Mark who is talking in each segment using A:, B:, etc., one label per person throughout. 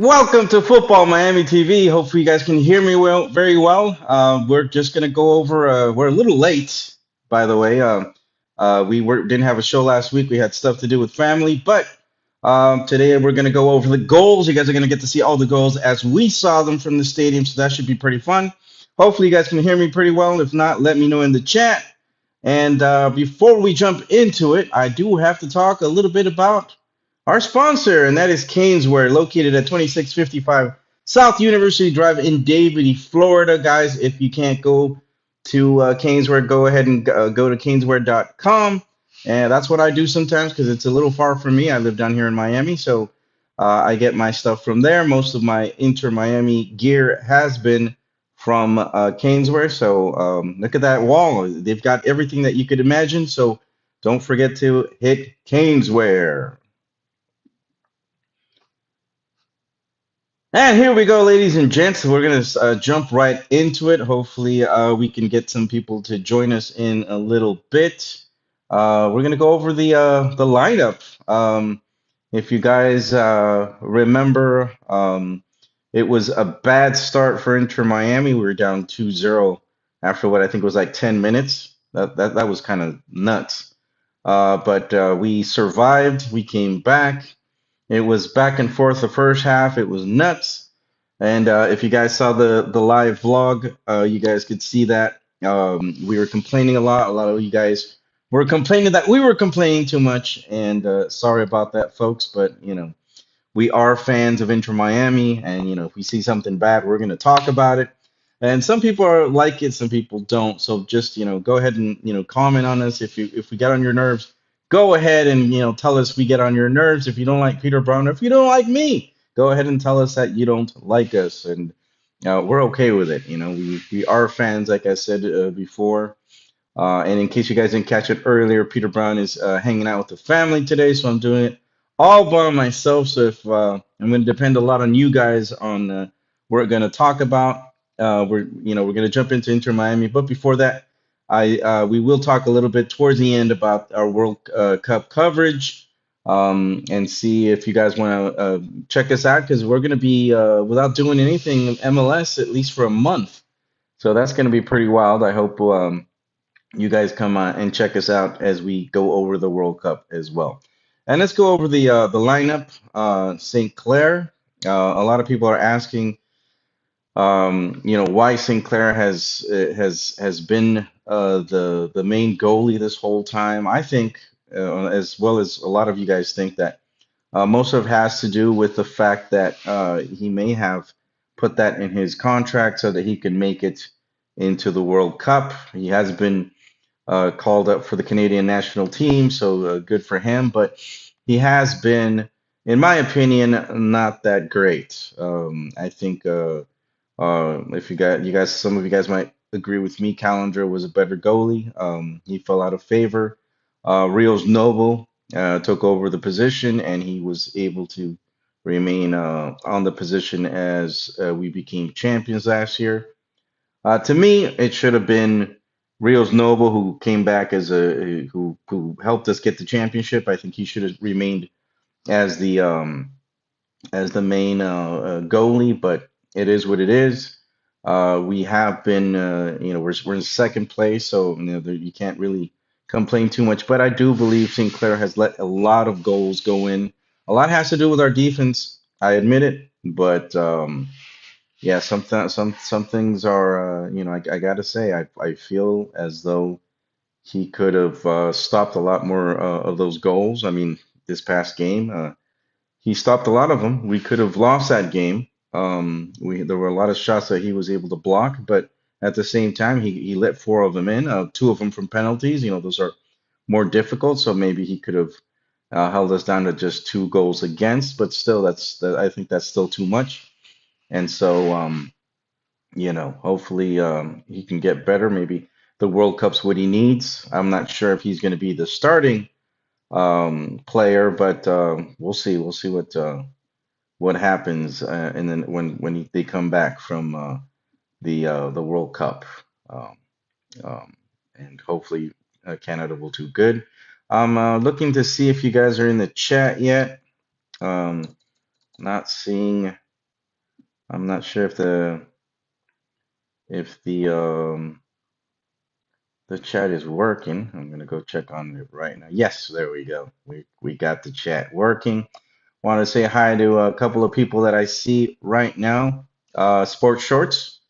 A: Welcome to Football Miami TV. Hopefully, you guys can hear me very well. We're just gonna go over. We're a little late, by the way. Didn't have a show last week. We had stuff to do with family, but today we're gonna go over the goals. You guys are gonna get to see all the goals as we saw them from the stadium, so that should be pretty fun. Hopefully, you guys can hear me pretty well. If not, let me know in the chat. And before we jump into it, I do have to talk a little bit about our sponsor, and that is Caneswear, located at 2655 South University Drive in Davie, Florida. Guys, if you can't go to Caneswear, go ahead and go to caneswear.com. And that's what I do sometimes because it's a little far from me. I live down here in Miami, so I get my stuff from there. Most of my Inter Miami gear has been from Caneswear. So look at that wall. They've got everything that you could imagine. So don't forget to hit Caneswear. And here we go, ladies and gents. We're going to jump right into it. Hopefully, we can get some people to join us in a little bit. We're going to go over the lineup. If you guys remember, it was a bad start for Inter Miami. We were down 2-0 after what I think was like 10 minutes. That was kind of nuts. But we survived. We came back. It was back and forth the first half. It was nuts. And if you guys saw the live vlog, you guys could see that we were complaining a lot. A lot of you guys were complaining that we were complaining too much. And sorry about that, folks. But, we are fans of Inter Miami. And, if we see something bad, we're going to talk about it. And some people like it, some people don't. So just, go ahead and, comment on us if we get on your nerves. Go ahead and tell us we get on your nerves. If you don't like Peter Brown, or if you don't like me, go ahead and tell us that you don't like us, and we're okay with it. We are fans, like I said before. And in case you guys didn't catch it earlier, Peter Brown is hanging out with the family today, so I'm doing it all by myself. So if I'm going to depend a lot on you guys on what we're going to talk about. We're going to jump into Inter Miami, but before that, we will talk a little bit towards the end about our World Cup coverage, and see if you guys want to check us out, because we're going to be without doing anything in MLS at least for a month. So that's going to be pretty wild. I hope you guys come and check us out as we go over the World Cup as well. And let's go over the lineup. St. Clair. A lot of people are asking, why St. Clair has been the main goalie this whole time. I think, as well as a lot of you guys think, that most of it has to do with the fact that he may have put that in his contract so that he can make it into the World Cup. He has been called up for the Canadian national team, so good for him. But he has been, in my opinion, not that great. I think if you guys, some of you guys might agree with me. Callender was a better goalie. He fell out of favor. Rios Noble took over the position, and he was able to remain on the position as we became champions last year. To me, it should have been Rios Noble, who came back as who helped us get the championship. I think he should have remained as the main goalie, but it is what it is. We have been, we're in second place, so you can't really complain too much. But I do believe St. Clair has let a lot of goals go in. A lot has to do with our defense. I admit it, but yeah, some things are, I gotta say, I feel as though he could have stopped a lot more of those goals. I mean, this past game. He stopped a lot of them. We could have lost that game. There were a lot of shots that he was able to block, but at the same time, he let four of them in. Two of them from penalties. Those are more difficult. So maybe he could have held us down to just two goals against. But still, I think that's still too much. And so, hopefully he can get better. Maybe the World Cup's what he needs. I'm not sure if he's going to be the starting player, but we'll see. We'll see what happens, and then they come back from the World Cup, um, and hopefully Canada will do good. I'm looking to see if you guys are in the chat yet. Um, Not seeing. I'm not sure if the chat is working. I'm gonna go check on it right now. Yes, there we go. We got the chat working. Want to say hi to a couple of people that I see right now. Sports Shorts,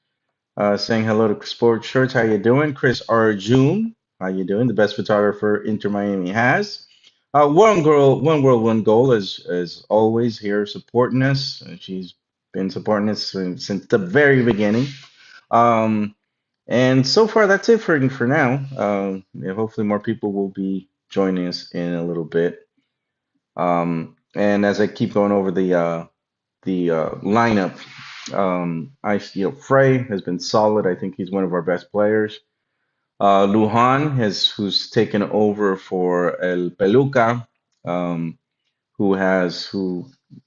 A: saying hello to Sports Shorts. How you doing? Chris Arjun, how you doing? The best photographer Inter Miami has. One girl, one world, one goal, as always here supporting us. She's been supporting us since the very beginning. Um, and so far, that's it for now. Yeah, hopefully, more people will be joining us in a little bit. And as I keep going over the lineup, Frey has been solid. I think he's one of our best players. Lujan who's taken over for El Peluca, um, who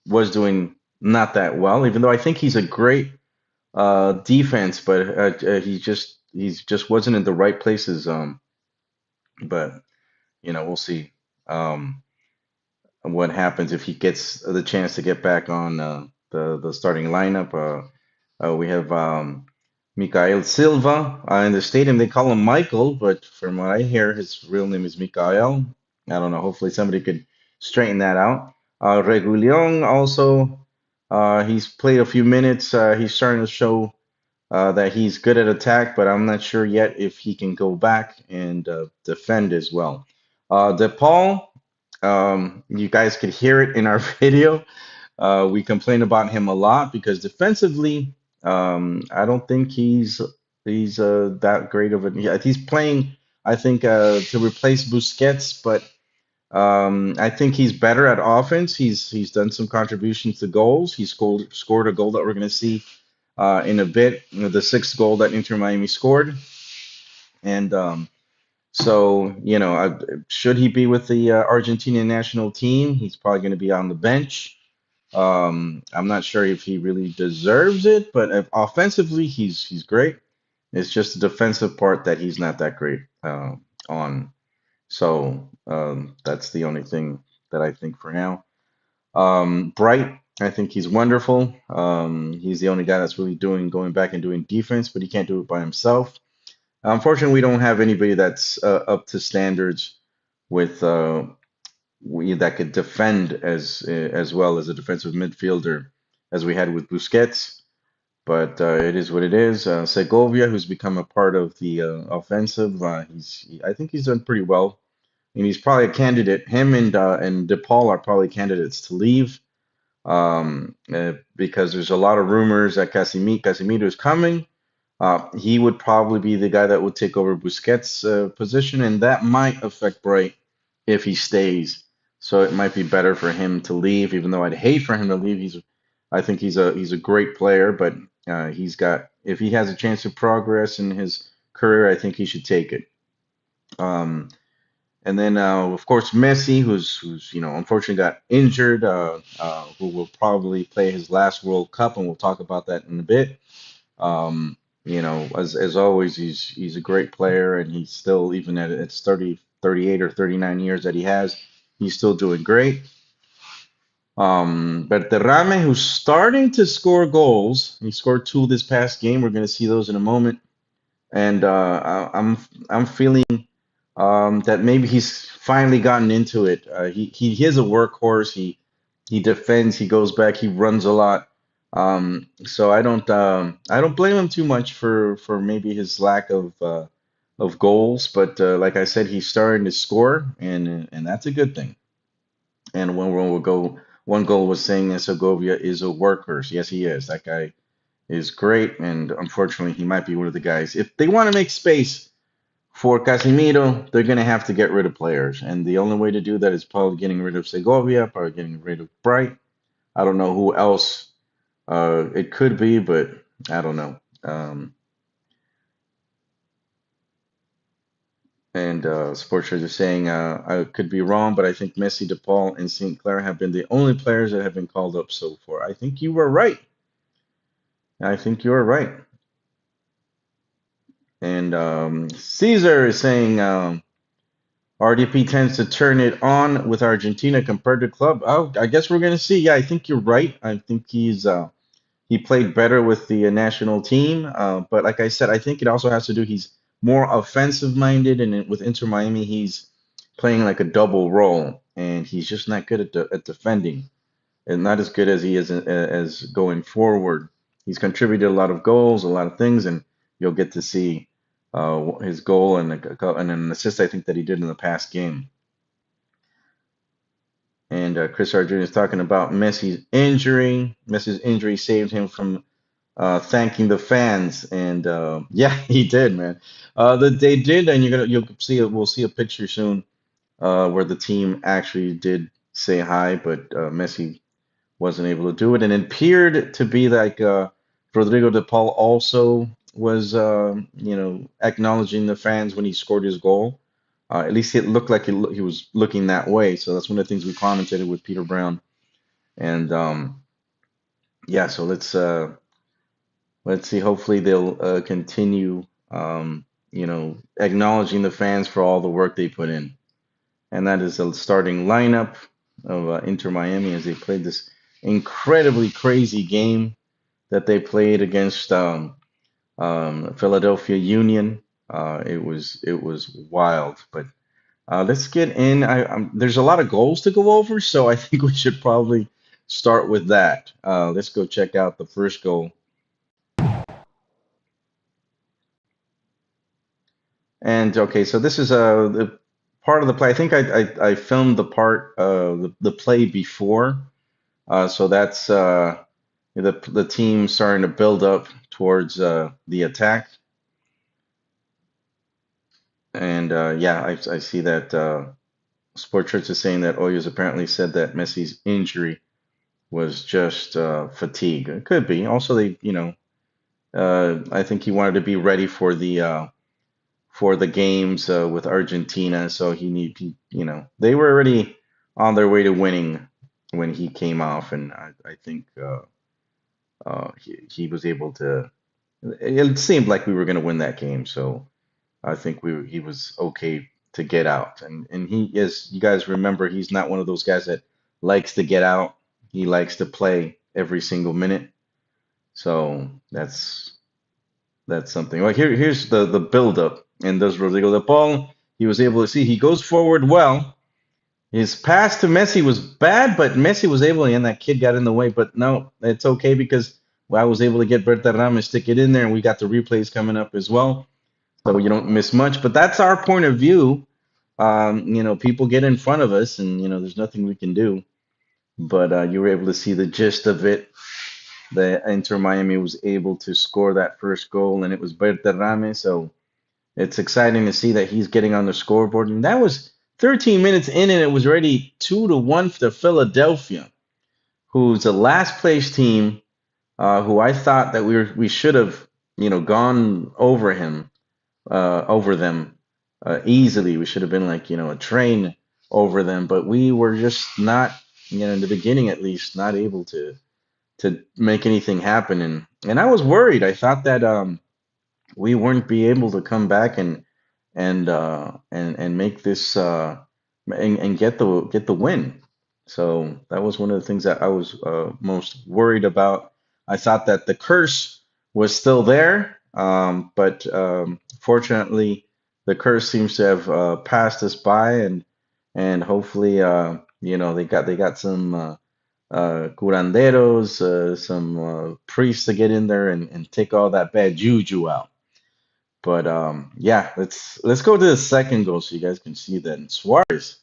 A: was doing not that well, even though I think he's a great defense, but he's just wasn't in the right places. But we'll see what happens if he gets the chance to get back on the starting lineup. We have Mikael Silva in the stadium. They call him Michael, but from what I hear, his real name is Mikael. I don't know. Hopefully, somebody could straighten that out. Regulion also, he's played a few minutes. He's starting to show that he's good at attack, but I'm not sure yet if he can go back and defend as well. DePaul, you guys could hear it in our video. We complain about him a lot because defensively, I don't think he's that great of a. Yeah, he's playing, I think, to replace Busquets, but I think he's better at offense. He's done some contributions to goals. He scored a goal that we're going to see in a bit. The sixth goal that Inter Miami scored, and so should he be with the Argentinian national team? He's probably going to be on the bench. I'm not sure if he really deserves it, but if offensively he's great. It's just the defensive part that he's not that great on. So that's the only thing that I think for now. Bright, I think he's wonderful. He's the only guy that's really going back and doing defense, but he can't do it by himself. Unfortunately, we don't have anybody that's up to standards with that could defend as well as a defensive midfielder as we had with Busquets. But it is what it is. Segovia, who's become a part of the offensive, I think he's done pretty well, and he's probably a candidate. Him and DePaul are probably candidates to leave because there's a lot of rumors that Casemiro is coming. He would probably be the guy that would take over Busquets' position, and that might affect Bright if he stays. So it might be better for him to leave, even though I'd hate for him to leave. I think he's a great player, but if he has a chance to progress in his career, I think he should take it. Um, and then of course Messi, who's unfortunately got injured, who will probably play his last World Cup, and we'll talk about that in a bit. As always, he's a great player, and he's still, even at it's 30, 38 or 39 years that he has, he's still doing great. But Terrame, who's starting to score goals, he scored two this past game. We're going to see those in a moment, and I'm feeling that maybe he's finally gotten into it. He is a workhorse. He defends. He goes back. He runs a lot. So I don't blame him too much for maybe his lack of goals. But like I said, he's starting to score, and that's a good thing. And one goal was saying that Segovia is a workhorse. Yes, he is. That guy is great, and unfortunately, he might be one of the guys. If they want to make space for Casemiro, they're going to have to get rid of players. And the only way to do that is probably getting rid of Segovia, probably getting rid of Bright. I don't know who else it could be, but I don't know. And Sports are saying I could be wrong, but I think Messi, DePaul, and St. Clair have been the only players that have been called up so far. I think you were right. I think you were right. And Caesar is saying RDP tends to turn it on with Argentina compared to club. Oh, I guess we're gonna see. Yeah, I think you're right. I think he played better with the national team. But like I said, I think it also has to do he's more offensive minded, and with Inter Miami, he's playing like a double role, and he's just not good at defending, and not as good as he is as going forward. He's contributed a lot of goals, a lot of things, and you'll get to see his goal and an assist I think that he did in the past game. And Chris Arjun is talking about Messi's injury. Messi's injury saved him from thanking the fans, and yeah, he did, man. They did, and you'll see it. We'll see a picture soon where the team actually did say hi, but Messi wasn't able to do it, and it appeared to be like Rodrigo de Paul also was, acknowledging the fans when he scored his goal. At least it looked like he was looking that way. So that's one of the things we commented with Peter Brown, and yeah. So let's see. Hopefully they'll continue, acknowledging the fans for all the work they put in. And that is the starting lineup of Inter Miami as they played this incredibly crazy game that they played against Philadelphia Union. It was wild, but let's get in. There's a lot of goals to go over, so I think we should probably start with that. Let's go check out the first goal. And okay, so this is the part of the play. I think I filmed the part the play before. So that's the team starting to build up towards the attack. And yeah, I see that Sport Church is saying that Hoyos apparently said that Messi's injury was just fatigue. It could be. Also, I think he wanted to be ready for the games with Argentina, so they were already on their way to winning when he came off, and I think he was able to. It seemed like we were going to win that game, so I think he was okay to get out. And he is, you guys remember, he's not one of those guys that likes to get out. He likes to play every single minute. So that's something. Well, here's the build up, and does Rodrigo de Paul. He was able to see he goes forward well. His pass to Messi was bad, but Messi was able, and that kid got in the way. But no, it's okay because I was able to get Berta Ramos stick it in there, and we got the replays coming up as well, so you don't miss much. But that's our point of view. People get in front of us, and there's nothing we can do. But you were able to see the gist of it. The Inter Miami was able to score that first goal, and it was Berterame. So it's exciting to see that he's getting on the scoreboard. And that was 13 minutes in, and it was already 2-1 to Philadelphia, who's a last place team, who I thought that we should have, gone over them easily. We should have been like, a train over them, but we were just not, in the beginning at least, not able to make anything happen. And I was worried. I thought that we wouldn't be able to come back and make this and get the win. So that was one of the things that I was most worried about. I thought that the curse was still there, but fortunately, the curse seems to have passed us by, and hopefully, they got some curanderos, some priests to get in there and take all that bad juju out. But yeah, let's go to the second goal so you guys can see that. And Suarez,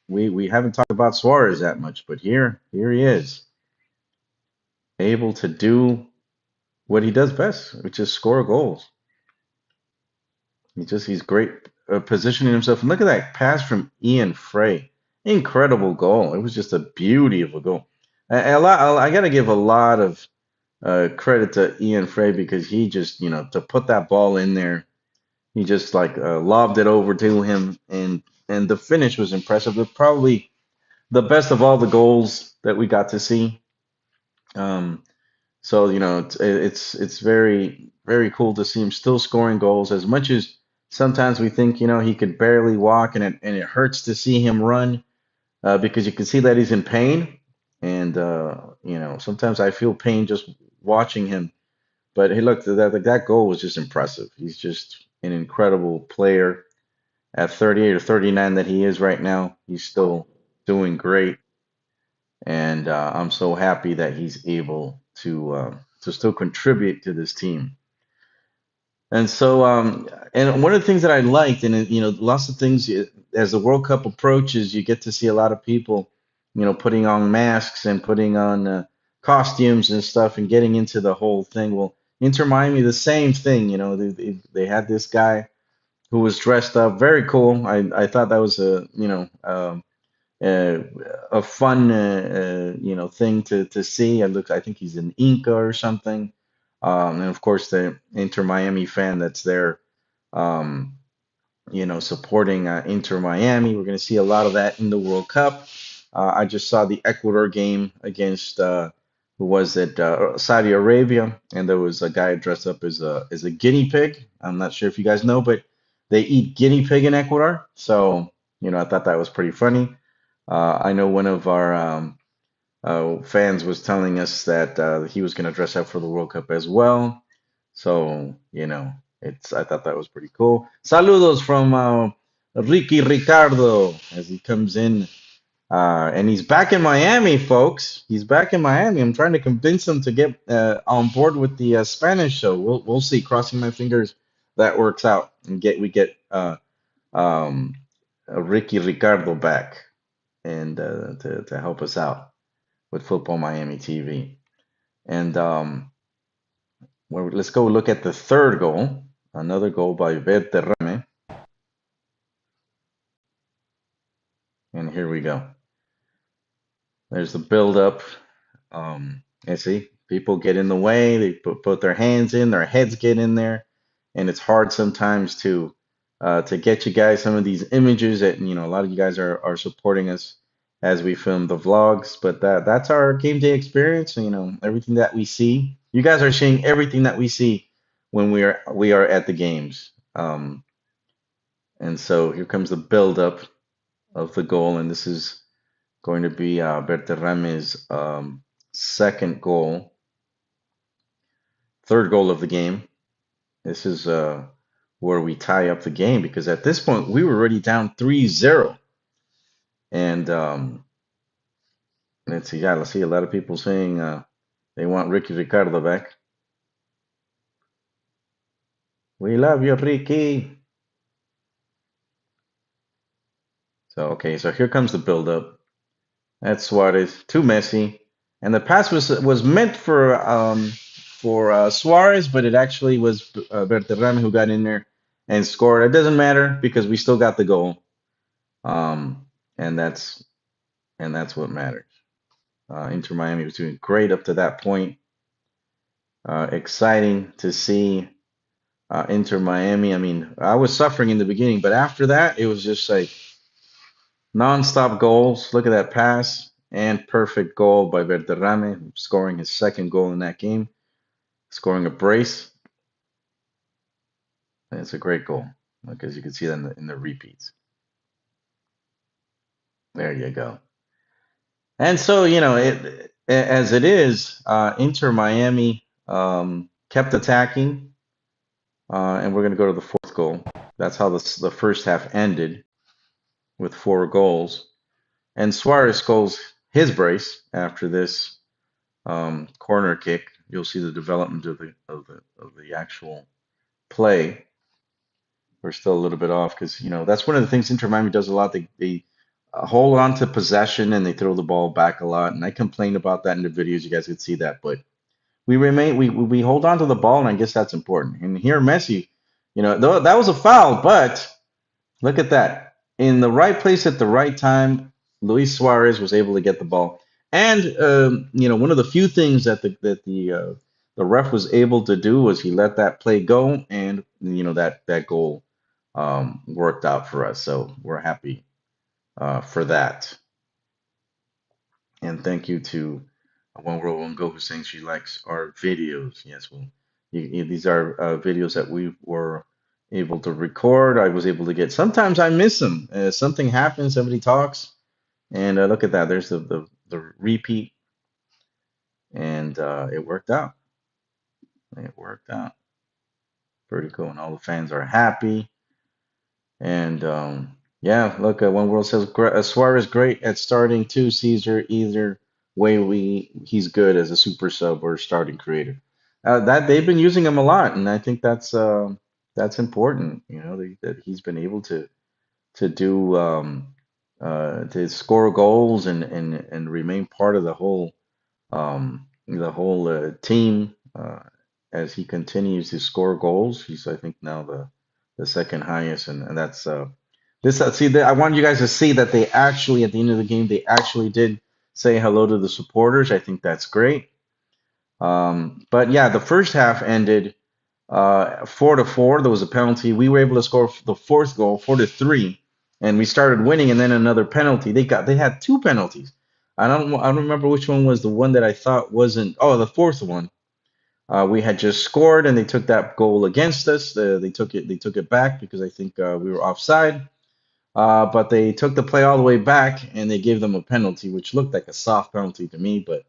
A: we haven't talked about Suarez that much, but here he is, able to do what he does best, which is score goals. He's great positioning himself. And look at that pass from Ian Frey. Incredible goal. It was just a beauty of a goal. I got to give a lot of credit to Ian Frey because he just, to put that ball in there, he just like lobbed it over to him, and the finish was impressive. But probably the best of all the goals that we got to see. Um, so it's very very cool to see him still scoring goals. As much as sometimes we think he could barely walk, and it hurts to see him run because you can see that he's in pain. and sometimes I feel pain just watching him. But hey, look, that goal was just impressive. He's just an incredible player at 38 or 39 that he is right now. He's still doing great, and I'm so happy that he's able to still contribute to this team. And so, and one of the things that I liked, and lots of things as the World Cup approaches, you get to see a lot of people, putting on masks and putting on costumes and stuff and getting into the whole thing. Well, Inter Miami, the same thing. They had this guy who was dressed up, very cool. I thought that was uh, a fun thing to see. I think he's an Inca or something. And of course the Inter Miami fan that's there, um, supporting Inter Miami. We're going to see a lot of that in the World Cup. I just saw the Ecuador game against who was it? Saudi Arabia, and there was a guy dressed up as a guinea pig. I'm not sure if you guys know, but they eat guinea pig in Ecuador. So I thought that was pretty funny. I know one of our fans was telling us that he was going to dress up for the World Cup as well. So, I thought that was pretty cool. Saludos from Ricky Ricardo as he comes in. And he's back in Miami, folks. He's back in Miami. I'm trying to convince him to get on board with the Spanish show. We'll see. Crossing my fingers that works out and we get um, Ricky Ricardo back and to help us out with Football Miami TV. And let's go look at the third goal. Another goal by Verterame. And here we go. There's the build up. And see, people get in the way. They put their hands in, their heads get in there, and it's hard sometimes to get you guys some of these images that a lot of you guys are supporting us as we film the vlogs. But that's our game day experience. Everything that we see. You guys are seeing everything that we see when we are at the games. And so here comes the build up of the goal, and this is going to be Berterrame's second goal, third goal of the game. This is where we tie up the game because at this point we were already down 3-0. And let's see, yeah, let's see a lot of people saying they want Ricky Ricardo back. We love you, Ricky. So, okay, so here comes the build-up. That's Suarez, too messy. And the pass was meant for Suarez, but it actually was Berterame who got in there and scored. It doesn't matter because we still got the goal, and that's what matters. Inter Miami was doing great up to that point. Exciting to see Inter Miami. I mean, I was suffering in the beginning, but after that, it was just like non-stop goals. Look at that pass and perfect goal by Verderrame, scoring his second goal in that game, scoring a brace. And it's a great goal because you can see that in the repeats. There you go. And so, as it is, Inter Miami kept attacking, and we're going to go to the fourth goal. That's how the first half ended with 4 goals. And Suarez scores his brace after this corner kick. You'll see the development of the actual play. We're still a little bit off because that's one of the things Inter Miami does a lot. They hold on to possession and they throw the ball back a lot. And I complained about that in the videos. You guys could see that, but we hold on to the ball, and I guess that's important. And here Messi, though that was a foul, but look at that. In the right place at the right time, Luis Suarez was able to get the ball. And one of the few things that the ref was able to do was he let that play go, and that goal worked out for us. So we're happy for that. And thank you to One World One Go who's saying she likes our videos. Yes, well, these are videos that we were able to record. I was able to get. Sometimes I miss them. Something happens, somebody talks, and look at that. There's the the repeat, and it worked out. It worked out pretty cool, and all the fans are happy. And yeah, look, One World says Suarez great at starting too. Caesar either way, he's good as a super sub or starting creator. That they've been using him a lot, and I think that's important. That he's been able to do to score goals and remain part of the whole team as he continues to score goals. He's, I think, now the second highest, and that's this. See, I want you guys to see that they actually, at the end of the game, they actually did say hello to the supporters. I think that's great. But yeah, the first half ended 4-4. There was a penalty. We were able to score the fourth goal, 4-3, and we started winning. And then another penalty. They had two penalties. I don't remember which one was the one that I thought wasn't. Oh, the fourth one. We had just scored, and they took that goal against us. They took it back because I think we were offside. But they took the play all the way back, and they gave them a penalty, which looked like a soft penalty to me, but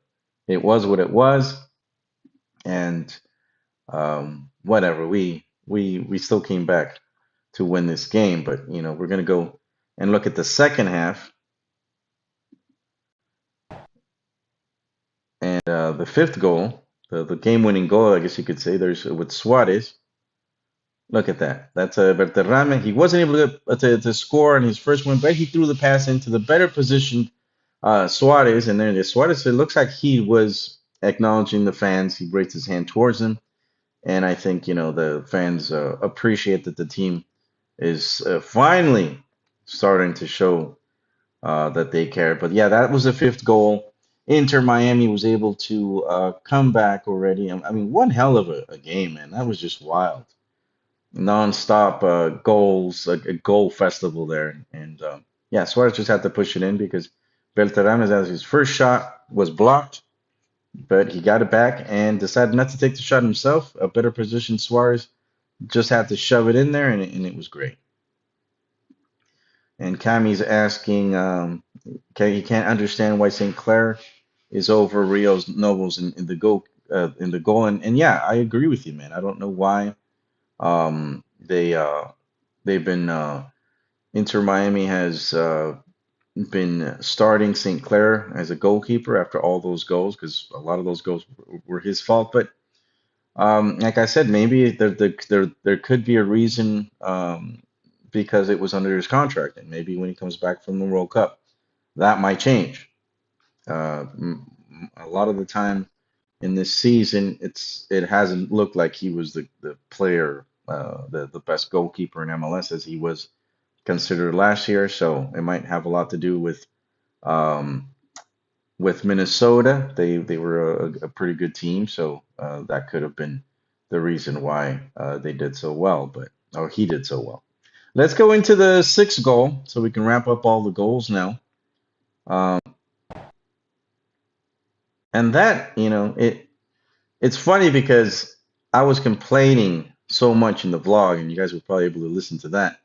A: it was what it was. And whatever, we still came back to win this game. But we're gonna go and look at the second half, and the fifth goal, the game-winning goal, I guess you could say. There's with Suarez. Look at that. That's Berterame. He wasn't able to score on his first one, but he threw the pass into the better positioned Suarez. And then Suarez, it looks like he was acknowledging the fans. He raised his hand towards them. And I think, the fans appreciate that the team is finally starting to show that they care. But yeah, that was the fifth goal. Inter Miami was able to come back already. I mean, one hell of a game, man. That was just wild. Non-stop goals, a goal festival there. And yeah, Suarez just had to push it in because Beltrán, as his first shot was blocked, but he got it back and decided not to take the shot himself. A better position, Suarez just had to shove it in there, and it was great. And Cami's asking, he can't understand why St. Clair is over Rio's Nobles in the goal, and yeah, I agree with you, man. I don't know why. They've been Inter Miami has been starting St. Clair as a goalkeeper after all those goals because a lot of those goals were his fault. But like I said, maybe there could be a reason because it was under his contract, and maybe when he comes back from the World Cup, that might change. A lot of the time in this season, it hasn't looked like he was the player, the best goalkeeper in MLS as he was considered last year. So it might have a lot to do um, with Minnesota. They were a pretty good team, so that could have been the reason why they did so well, or he did so well. Let's go into the sixth goal so we can wrap up all the goals now. Um, and that, it's funny because I was complaining so much in the vlog, and you guys were probably able to listen to that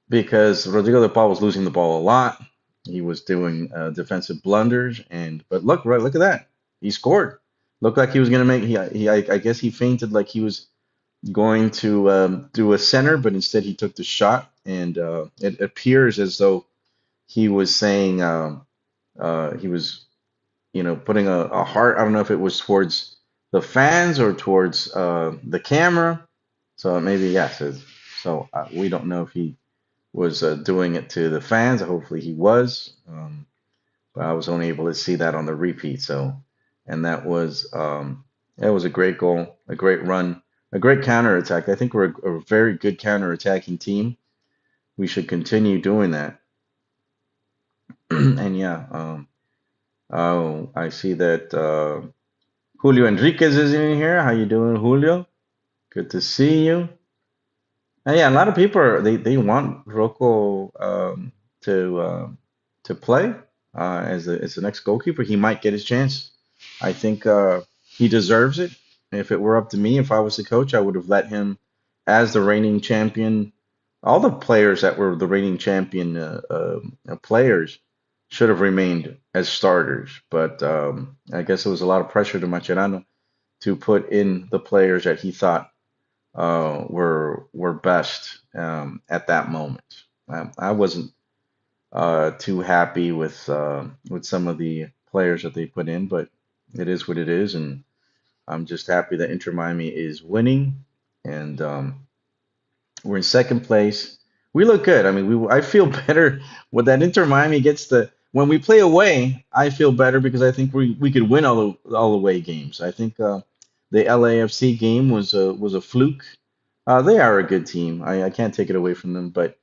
A: because Rodrigo de Paul was losing the ball a lot. He was doing defensive blunders, but look at that. He scored. Looked like he was gonna make. I guess he fainted like he was going to do a center, but instead he took the shot, and it appears as though he was saying he was putting a heart. I don't know if it was towards the fans or towards the camera. So maybe yes. So we don't know if he was doing it to the fans. Hopefully he was, but I was only able to see that on the repeat. So, and that was a great goal, a great run, a great counter attack. I think we're a very good counter attacking team. We should continue doing that. And yeah, oh, I see that Julio Enriquez is in here. How you doing, Julio? Good to see you. And yeah, a lot of people they want Rocco to play as the next goalkeeper. He might get his chance. I think he deserves it. If it were up to me, if I was the coach, I would have let him as the reigning champion. All the players that were the reigning champion players should have remained as starters. But I guess it was a lot of pressure to Mascherano to put in the players that he thought were best at that moment. I wasn't too happy with some of the players that they put in, but it is what it is, and I'm just happy that Inter Miami is winning, and we're in second place. We look good. I mean, I feel better when that Inter Miami gets the when we play away. I feel better because I think we could win all away games. I think the LAFC game was a fluke. They are a good team. I can't take it away from them, but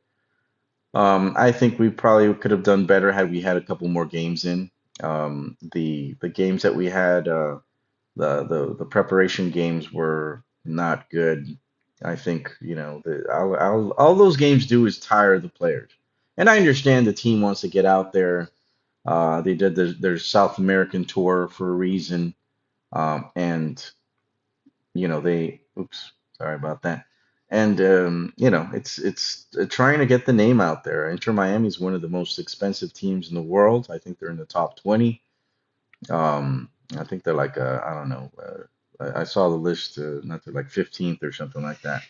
A: I think we probably could have done better had we had a couple more games in. The games that we had, the preparation games were not good. I think, all those games do is tire the players. And I understand the team wants to get out there. They did their South American tour for a reason. And oops, sorry about that. And it's trying to get the name out there. Inter Miami is one of the most expensive teams in the world. I think they're in the top 20. I think they're like I don't know. I saw the list, not they're like 15th or something like that.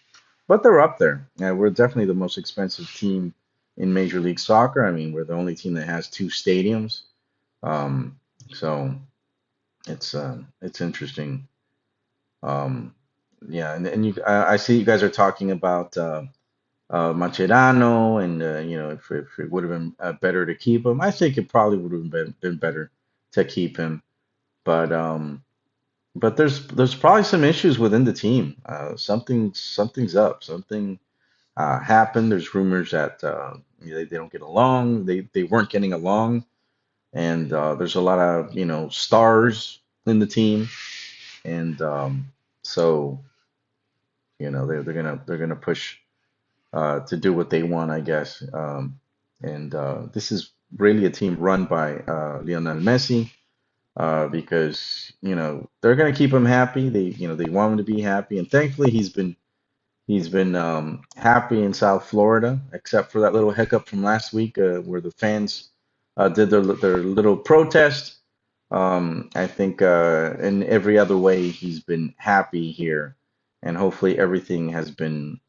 A: But they're up there. Yeah, we're definitely the most expensive team in Major League Soccer. I mean, we're the only team that has two stadiums. Um, so it's interesting. Um, yeah, and I see you guys are talking about Mascherano, and if it would have been better to keep him. I think it probably would have been better to keep him, but there's probably some issues within the team. Something's up. Something happened. There's rumors that they don't get along. They weren't getting along, and there's a lot of stars in the team, and so they're gonna push to do what they want, I guess. And this is really a team run by Lionel Messi, because they're gonna keep him happy. They want him to be happy, and thankfully he's been happy in South Florida, except for that little hiccup from last week where the fans did their little protest. I think in every other way he's been happy here, and hopefully everything has been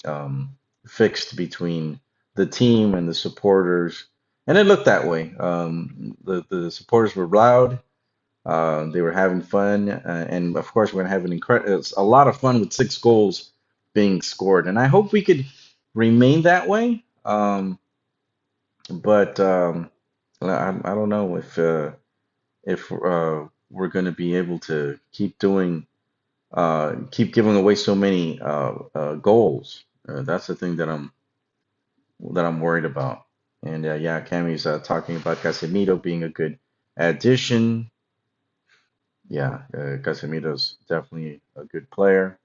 A: fixed between the team and the supporters. And it looked that way. The supporters were loud. They were having fun, and of course, we're gonna have a lot of fun with 6 goals being scored. And I hope we could remain that way. But I don't know if we're going to be able to keep giving away so many goals. That's the thing that I'm worried about. And yeah, Cammy's talking about Casemiro being a good addition. Yeah, Casemiro's definitely a good player.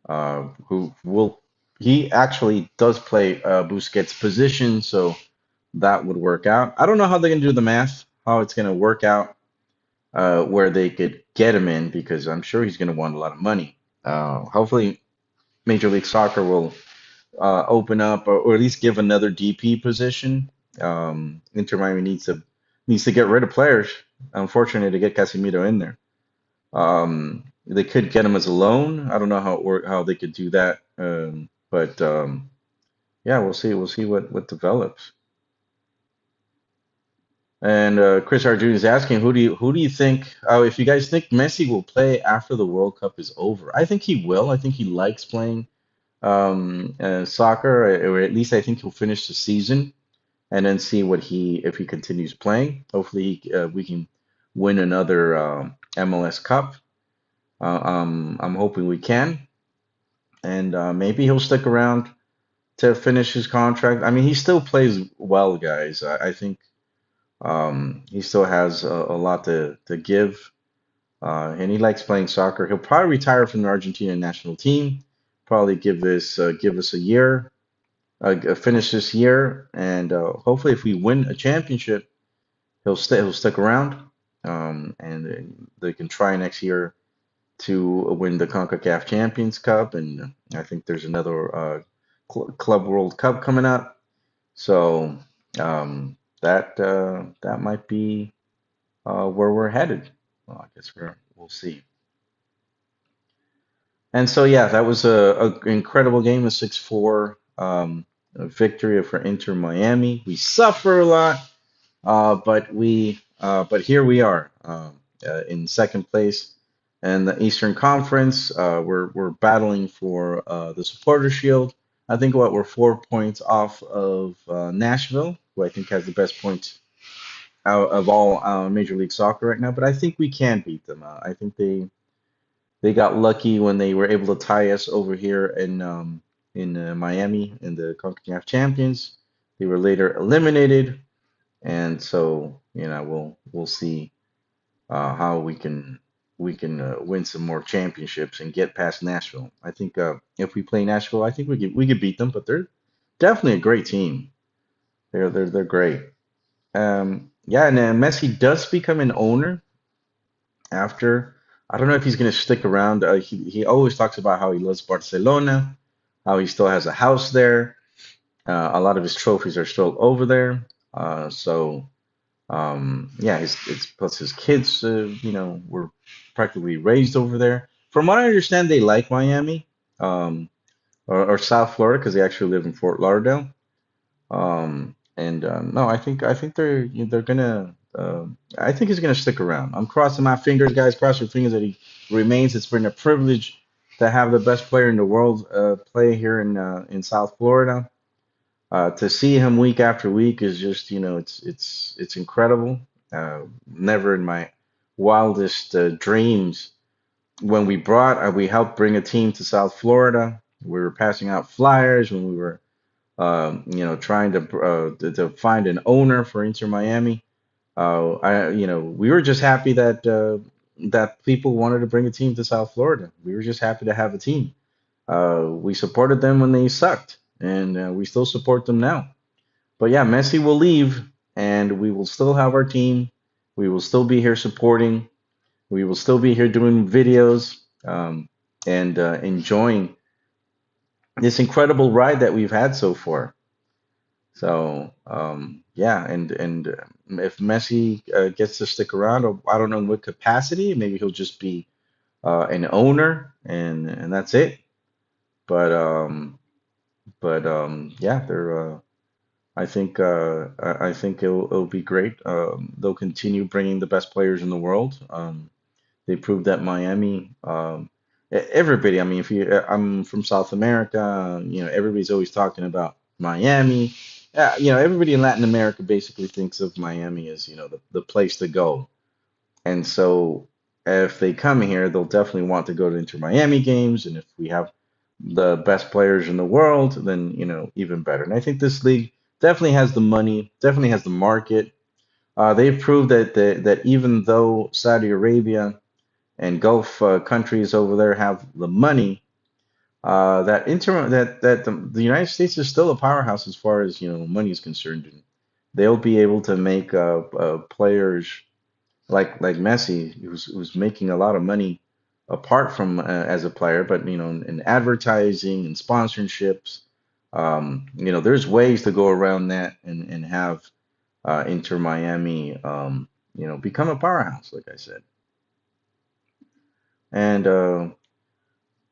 A: Who will he actually does play Busquets' position, so that would work out. I don't know how they're gonna do the math, how it's gonna work out, where they could get him in, because I'm sure he's gonna want a lot of money. Hopefully, Major League Soccer will open up, or at least give another DP position. Inter Miami needs to get rid of players. Unfortunately, to get Casemiro in there. They could get him as a loan. I don't know how they could do that. But yeah, we'll see. We'll see what develops. And Chris Arjun is asking, who do you think? Oh, if you guys think Messi will play after the World Cup is over, I think he will. I think he likes playing soccer, or at least I think he'll finish the season and then see if he continues playing. Hopefully, we can win another MLS Cup. I'm hoping we can, and maybe he'll stick around to finish his contract. I mean, he still plays well, guys. I think he still has a lot to give, and he likes playing soccer. He'll probably retire from the Argentina national team. Probably give us a year, finish this year, and hopefully, if we win a championship, he'll stick around, and they can try next year to win the CONCACAF Champions Cup, and I think there's another Club World Cup coming up. So that might be where we're headed. Well, I guess we'll see. And so yeah, that was a incredible game, a 6-4 victory for Inter Miami. We suffer a lot, but here we are in second place in the Eastern Conference. We're battling for the Supporter Shield. I think what we're 4 points off of Nashville, who I think has the best points out of all Major League Soccer right now. But I think we can beat them. I think they got lucky when they were able to tie us over here in Miami in the CONCACAF Champions. They were later eliminated, and so we'll see how we can win some more championships and get past Nashville. I think if we play Nashville, I think we could beat them, but they're definitely a great team. They're great. Yeah, and Messi does become an owner after. I don't know if he's going to stick around. He always talks about how he loves Barcelona, how he still has a house there. A lot of his trophies are still over there. Yeah, his plus his kids, were practically raised over there. From what I understand, they like Miami, um, or South Florida because they actually live in Fort Lauderdale. And no, I think they're gonna. I think he's gonna stick around. I'm crossing my fingers, guys. Cross your fingers that he remains. It's been a privilege to have the best player in the world play here in South Florida. To see him week after week is just, it's incredible. Never in my wildest dreams when we helped bring a team to South Florida. We were passing out flyers when we were trying to find an owner for Inter Miami. We were just happy that people wanted to bring a team to South Florida. We were just happy to have a team. We supported them when they sucked, and we still support them now. But yeah, Messi will leave, and we will still have our team. We will still be here supporting. We will still be here doing videos and enjoying this incredible ride that we've had so far. So yeah, and if Messi gets to stick around, or I don't know in what capacity, maybe he'll just be an owner, and that's it. But yeah, they're. I think it'll be great. They'll continue bringing the best players in the world. They proved that Miami. Everybody. I mean, if I'm from South America. Everybody's always talking about Miami. Everybody in Latin America basically thinks of Miami as the place to go. And so if they come here, they'll definitely want to go to Inter Miami games. And if we have the best players in the world, then even better. And I think this league definitely has the money, definitely has the market. They've proved that even though Saudi Arabia and Gulf countries over there have the money, that the United States is still a powerhouse as far as money is concerned, and they'll be able to make players like Messi, who's making a lot of money apart from as a player, but in advertising and sponsorships, there's ways to go around that and have Inter Miami, become a powerhouse, like I said. And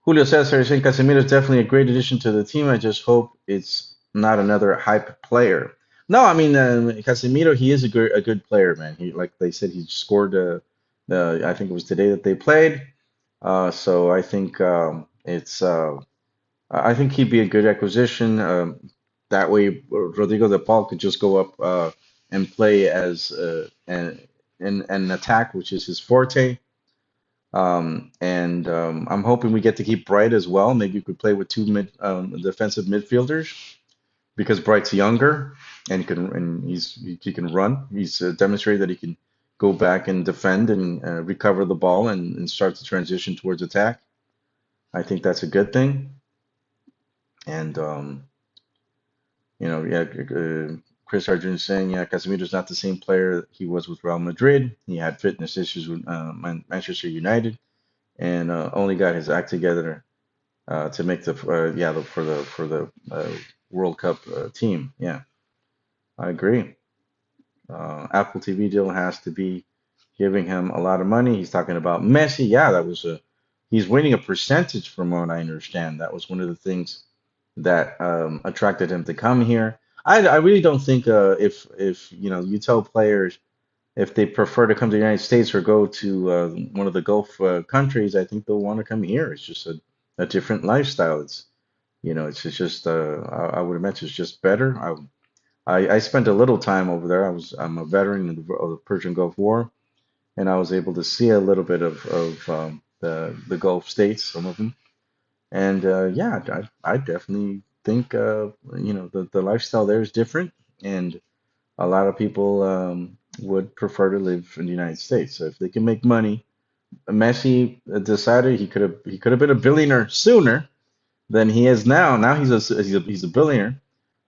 A: Julio Cesar saying Casemiro is definitely a great addition to the team. I just hope it's not another hype player. No, I mean Casemiro, he is a good player, man. He like they said he scored. I think it was today that they played. So I think I think he'd be a good acquisition. That way, Rodrigo de Paul could just go up and play as an attack, which is his forte. And I'm hoping we get to keep Bright as well. Maybe you could play with two defensive midfielders because Bright's younger and he can run. He's demonstrated that he can go back and defend and recover the ball and start to transition towards attack. I think that's a good thing. And yeah, Chris Arjun is saying, yeah, Casemiro's not the same player he was with Real Madrid. He had fitness issues with Manchester United and only got his act together to make for the World Cup team. Yeah, I agree. Apple TV deal has to be giving him a lot of money. He's talking about Messi. Yeah, he's winning a percentage from what I understand. That was one of the things that attracted him to come here. I really don't think if you tell players if they prefer to come to the United States or go to one of the Gulf countries, I think they'll want to come here. It's just a different lifestyle. It's just I would imagine it's just better. I spent a little time over there. I'm a veteran of the Persian Gulf War, and I was able to see a little bit of the Gulf states, some of them. And yeah, I definitely think the lifestyle there is different, and a lot of people would prefer to live in the United States. So if they can make money, Messi decided he could have been a billionaire sooner than he is now. Now he's a billionaire,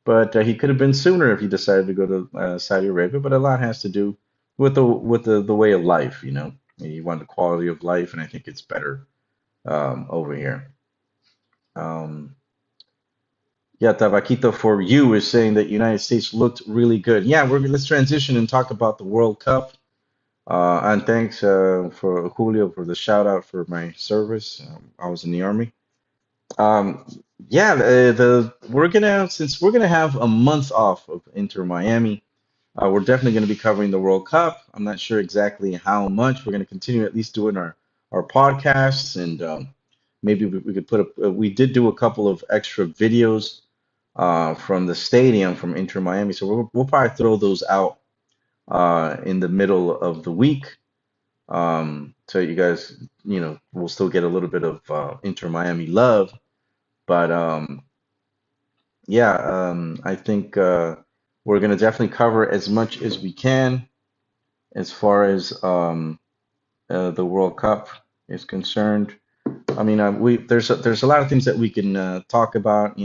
A: but he could have been sooner if he decided to go to Saudi Arabia. But a lot has to do with the way of life, you know. You want the quality of life, and I think it's better over here. Um, yeah, Tabaquito for you is saying that United States looked really good. Yeah, let's transition and talk about the World Cup. And thanks for Julio for the shout out for my service. I was in the army. Um, yeah, the we're gonna since we're gonna have a month off of Inter Miami, we're definitely gonna be covering the World Cup. I'm not sure exactly how much. We're gonna continue at least doing our podcasts and maybe we could put up. We did do a couple of extra videos from the stadium from Inter Miami, so we'll probably throw those out in the middle of the week. So you guys, will still get a little bit of Inter Miami love, but yeah, I think we're gonna definitely cover as much as we can as far as the World Cup is concerned. I mean, there's a lot of things that we can talk about.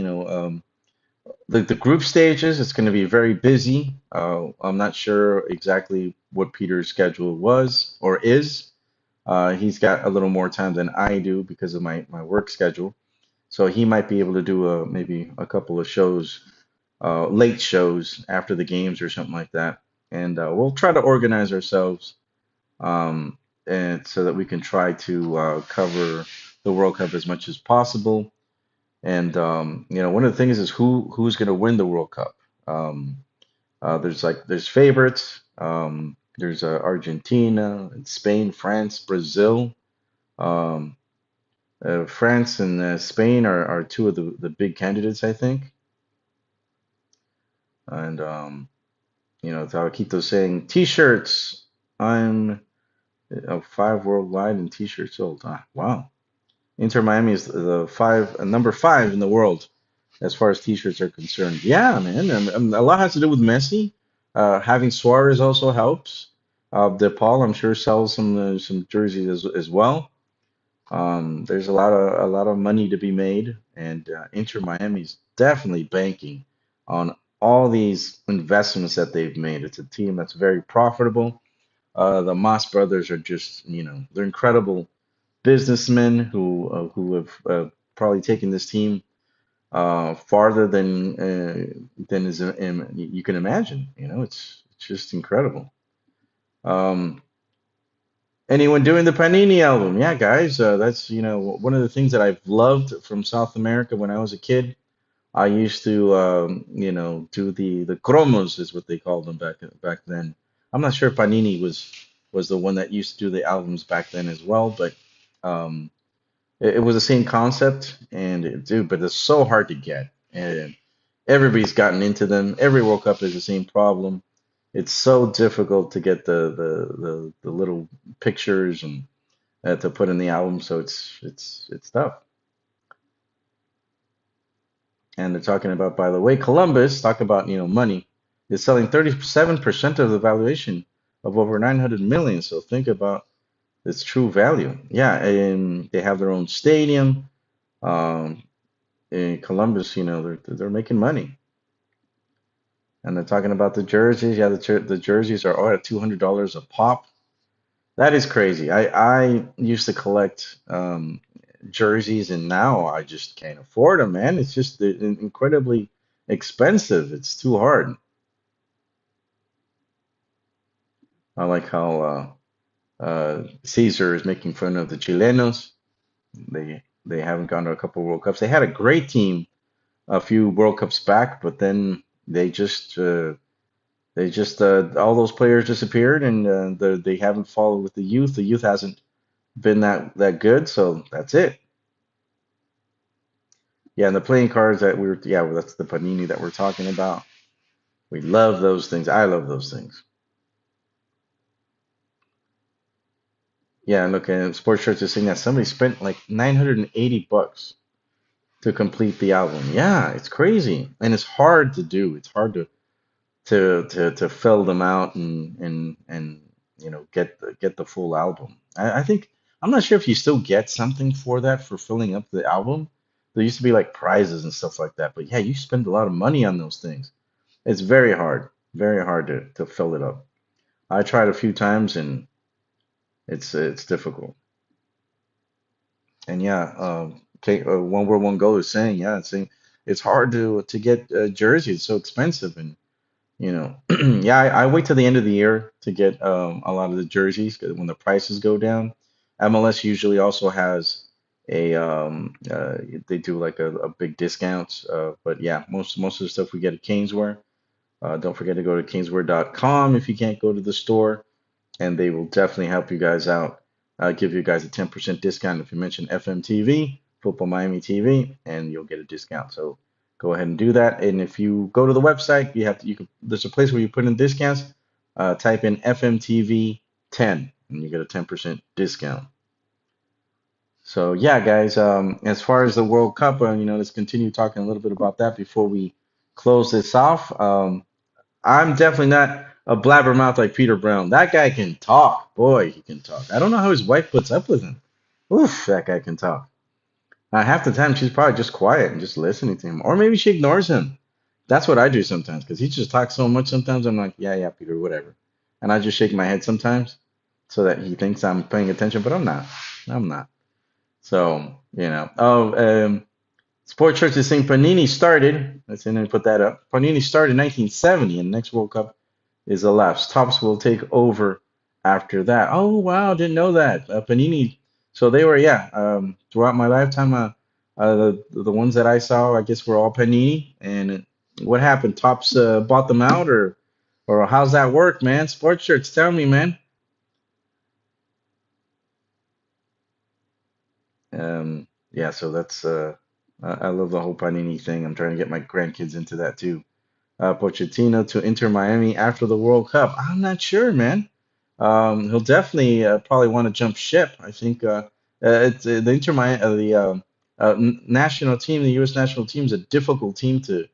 A: The group stages, it's going to be very busy. I'm not sure exactly what Peter's schedule was or is. He's got a little more time than I do because of my work schedule. So he might be able to do maybe a couple of shows, late shows after the games or something like that. And we'll try to organize ourselves um, and so that we can try to cover the World Cup as much as possible. And one of the things is who's going to win the World Cup. There's favorites. There's Argentina, and Spain, France, Brazil. Um, France and Spain are two of the big candidates, I think. And Tawaquito's saying T-shirts. I'm five worldwide and T-shirts sold. Ah, wow. Inter Miami is number five in the world as far as T-shirts are concerned. Yeah, man. A lot has to do with Messi. Having Suarez also helps. DePaul, I'm sure, sells some jerseys as well. There's a lot of money to be made, and Inter Miami's definitely banking on all these investments that they've made. It's a team that's very profitable. The Moss brothers are just, they're incredible businessmen who have probably taken this team farther than you can imagine. It's just incredible. Um, Anyone doing the Panini album? Yeah, guys, that's one of the things that I've loved from South America when I was a kid. I used to do the cromos is what they called them back then. I'm not sure if Panini was the one that used to do the albums back then as well, but um, it was the same concept, and dude, but it's so hard to get, and everybody's gotten into them. Every World Cup is the same problem. It's so difficult to get the little pictures and to put in the album, so it's tough. And they're talking about, by the way, Columbus, talk about, money, is selling 37% of the valuation of over 900 million. So think about its true value. Yeah, and they have their own stadium. Um, in Columbus, they're making money. And they're talking about the jerseys. Yeah, the jerseys are all at $200 a pop. That is crazy. I used to collect jerseys, and now I just can't afford them, man. It's just incredibly expensive. It's too hard. I like how Caesar is making fun of the Chilenos. They haven't gone to a couple World Cups. They had a great team a few World Cups back, but then they just all those players disappeared, and they haven't followed with the youth. The youth hasn't been that good, so that's it. Yeah, and the playing cards that we were, yeah, well, that's the Panini that we're talking about. We love those things. I love those things. Yeah, and look, and Sports Shirts is saying that somebody spent like 980 bucks to complete the album. Yeah, it's crazy, and it's hard to do. It's hard to fill them out and get the full album. I think I'm not sure if you still get something for that for filling up the album. There used to be like prizes and stuff like that, but yeah, you spend a lot of money on those things. It's very hard to fill it up. I tried a few times and it's difficult. And yeah, one where one goal is saying, yeah, it's saying it's hard to get jerseys. It's so expensive, and you know, yeah, I wait till the end of the year to get a lot of the jerseys 'cause when the prices go down. MLS usually also has they do like a big discounts. But yeah, most of the stuff we get at Caneswear. Don't forget to go to caneswear.com if you can't go to the store, and they will definitely help you guys out. Give you guys a 10% discount if you mention FMTV, Football Miami TV, and you'll get a discount. So go ahead and do that. And if you go to the website, you can there's a place where you put in discounts. Type in FMTV 10, and you get a 10% discount. So yeah, guys. As far as the World Cup, let's continue talking a little bit about that before we close this off. I'm definitely not a blabbermouth like Peter Brown. That guy can talk. Boy, he can talk. I don't know how his wife puts up with him. Oof, that guy can talk. Half the time, she's probably just quiet and just listening to him. Or maybe she ignores him. That's what I do sometimes because he just talks so much sometimes. I'm like, yeah, yeah, Peter, whatever. And I just shake my head sometimes so that he thinks I'm paying attention, but I'm not. I'm not. So, Sport Church is saying Panini started. Let's see, let me put that up. Panini started in 1970, and the next World Cup is elapsed. Tops will take over after that. Oh wow, didn't know that. Panini. So they were, yeah. Throughout my lifetime, the ones that I saw, I guess, were all Panini. And what happened? Tops bought them out, or how's that work, man? Sports shirts, tell me, man. Yeah. So that's I love the whole Panini thing. I'm trying to get my grandkids into that too. Pochettino to Inter Miami after the World Cup. I'm not sure, man. He'll definitely probably want to jump ship. I think the Inter Miami, national team, the U.S. national team is a difficult team to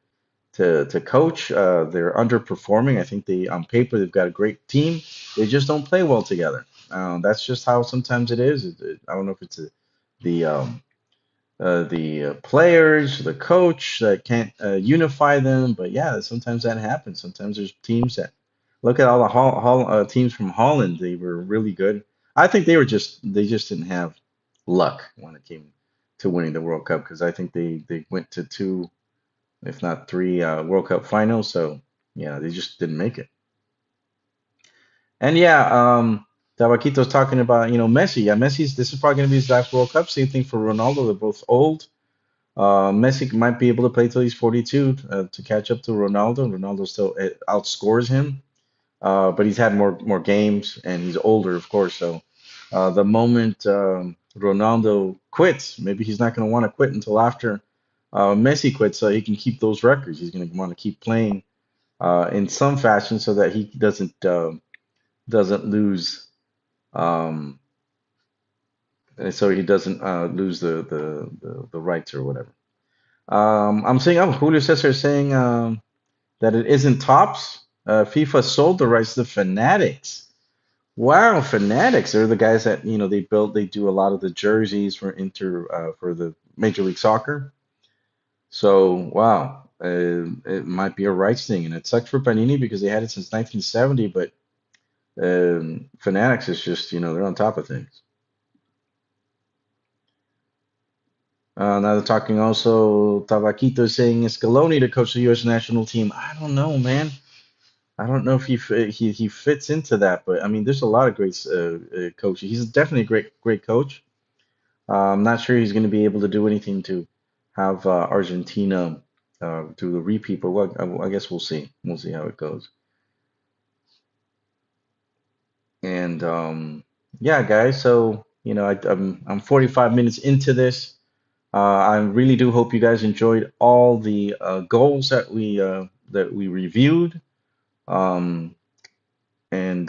A: coach. They're underperforming. I think they on paper they've got a great team. They just don't play well together. That's just how sometimes it is. I don't know if it's the players, the coach that can't unify them. But yeah, sometimes that happens. Sometimes there's teams that look at all the teams from Holland. They were really good. I think they just didn't have luck when it came to winning the World Cup because I think they went to two, if not three, World Cup finals. So yeah, they just didn't make it. And yeah, Tabaquito's talking about Messi. Yeah, Messi's this is probably going to be his last World Cup. Same thing for Ronaldo. They're both old. Messi might be able to play till he's 42 to catch up to Ronaldo. Ronaldo still outscores him, but he's had more games and he's older, of course. So the moment Ronaldo quits, maybe he's not going to want to quit until after Messi quits, so he can keep those records. He's going to want to keep playing in some fashion so that he doesn't lose. Um, so he doesn't lose the rights or whatever. I'm seeing, Julio Cesar is saying that it isn't tops. FIFA sold the rights to Fanatics. Wow, Fanatics. They're the guys that, they do a lot of the jerseys for the Major League Soccer. So, wow, it might be a rights thing. And it sucks for Panini because they had it since 1970, but Fanatics is just, they're on top of things. Now they're talking also, Tabaquito is saying Scaloni to coach the U.S. national team. I don't know, man. I don't know if he fits into that, but I mean, there's a lot of great coaches. He's definitely a great coach. I'm not sure he's going to be able to do anything to have Argentina do the repeat, but what, I guess we'll see. We'll see how it goes. And yeah, guys. So I'm 45 minutes into this. I really do hope you guys enjoyed all the goals that we reviewed. Um, and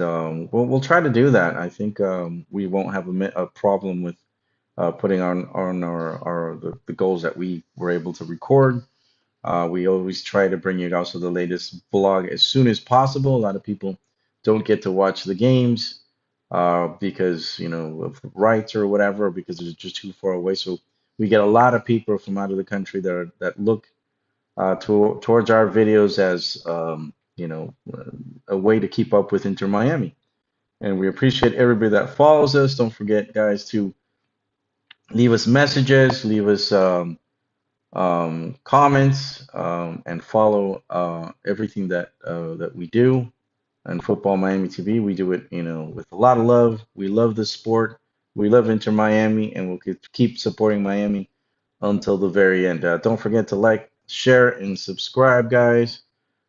A: we'll try to do that. I think we won't have a problem with putting on the goals that we were able to record. We always try to bring you also the latest vlog as soon as possible. A lot of people don't get to watch the games because of the rights or whatever, because it's just too far away. So we get a lot of people from out of the country that look towards our videos as a way to keep up with Inter Miami. And we appreciate everybody that follows us. Don't forget, guys, to leave us messages, leave us comments, and follow everything that we do on Football Miami TV. We do it, with a lot of love. We love the sport. We love Inter Miami, and we'll keep supporting Miami until the very end. Don't forget to like, share, and subscribe, guys.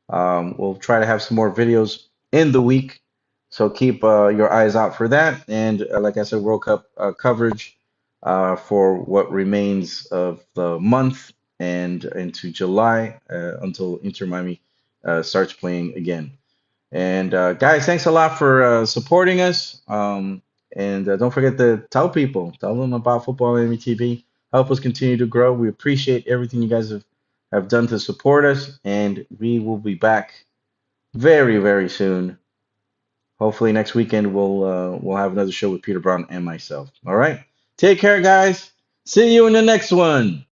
A: We'll try to have some more videos in the week, so keep your eyes out for that. And like I said, World Cup coverage for what remains of the month and into July until Inter Miami starts playing again. And guys, thanks a lot for supporting us. And don't forget to tell them about Football Miami TV. Help us continue to grow. We appreciate everything you guys have done to support us, and we will be back very, very soon. Hopefully next weekend we'll have another show with Peter Brown and myself. All right. Take care, guys. See you in the next one.